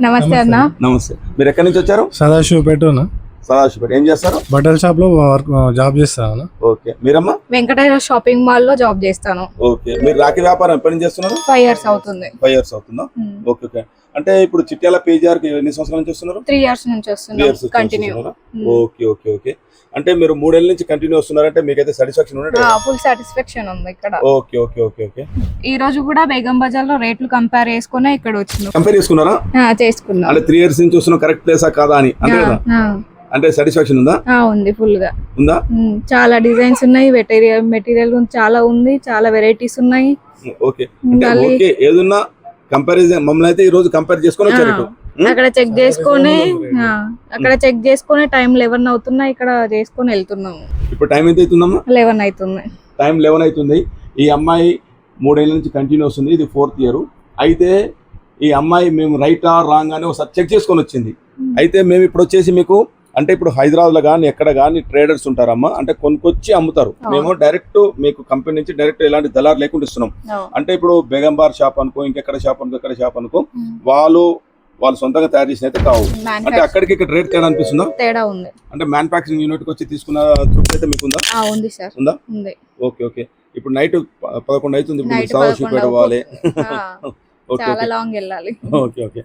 నమస్తే అన్న. నమస్తే. మీరు ఎక్కడి నుంచి వచ్చారు? సదాశివపేట సదాశివపేట. ఏం చేస్తారు? బట్టల షాప్ లో జాబ్ చేస్తాను. ఓకే. మీరమ్మా? వెంకటేశ్వర షాపింగ్ మాల్ లో జాబ్ చేస్తాను. ఓకే. మీరు రాఖీ వ్యాపారం ఎప్పటి నుంచి చేస్తున్నారు? 5 years అవుతుంది. 5 years అవుతుందా? Okay okay. అంటే ఇప్పుడు చిట్యాల పేజీఆర్ కి ఎన్ని సంవత్సరాల నుంచి వస్తున్నారు? 3 years నుంచి 3 వస్తున్నాను years continue. Okay okay okay. అంటే మీరు 3 ఏళ్ల నుంచి కంటిన్యూ వస్తున్నారంటే మీకైతే సాటిస్ఫాక్షన్ ఉన్నట్టు? ఫుల్ సాటిస్ఫాక్షన్ ఉంది ఇక్కడ. Okay okay okay okay. ఈ రోజు కూడా బేగం బజార్ లో రేట్లు కంపేర్ చేసుకునే ఇక్కడ వచ్చినాం. కంపేర్ చేసుకున్నారా? చేసుకున్నాం. అంటే 3 years నుంచి వస్తున్న కరెక్ట్ ప్లేసా కాదా అని అంతే కదా? అంటే సాటిస్ఫాక్షన్ ఉందా? ఉంది ఫుల్ గా ఉందా? చాలా డిజైన్స్ ఉన్నాయి, మెటీరియల్ చాలా ఉంది, చాలా వెరైటీస్ ఉన్నాయి. ఓకే. అంటే ఓకే ఏదున్నా కంపారిజన్ మమ్మల్ని అయితే ఈ రోజు కంపేర్ చేసుకొని వచ్చారు ఇటు. అక్కడ చెక్ చేసుకొని టైం 11 అవుతున్నా, ఇక్కడ చేసుకొని వెళ్తున్నాము. ఇప్పుడు టైం ఎంత అవుతుందమ్మా? 11 అవుతుంది. టైం 11 అవుతుంది. ఈ అమ్మాయి 3 ఏళ్ల నుంచి కంటిన్యూ వస్తుంది. ఇది 4th year. అయితే ఈ అమ్మాయి మేము రైటా రాంగ్ అని ఒకసారి చెక్ చేసుకొని వచ్చింది. అయితే మేము ఇప్పుడు వచ్చేసి మీకు అంటే ఇప్పుడు హైదరాబాద్ లో కానీ ఎక్కడ కానీ ట్రేడర్స్ ఉంటారమ్మా, అంటే కొనుక్కొచ్చి అమ్ముతారు. మేము డైరెక్ట్ మీకు కంపెనీ నుంచి డైరెక్ట్ ఎలాంటి దళారు లేకుండా ఇస్తున్నాం. అంటే ఇప్పుడు బేగంబార్ షాప్ అనుకో, ఇంకెక్కడ షాప్ అనుకో, ఎక్కడ షాప్ అనుకో, వాళ్ళు సొంతంగా తయారు చేసిన అయితే కావు. అంటే అక్కడికి ఇక్కడ రేట్ తేడా అనిపిస్తుందా? తేడా ఉంది. అంటే మ్యానుఫాక్చరింగ్ యూనిట్ కి వచ్చి తీసుకున్న తృప్తి అయితే మీకు ఉందా? ఉంది సార్. ఉందా? ఉంది. Okay okay. ఇప్పుడు నైట్ 11 అవుతుంది. ఇప్పుడు సదాశివపేట పోవాలి. చాలా లాంగ్ వెళ్ళాలి. Okay okay.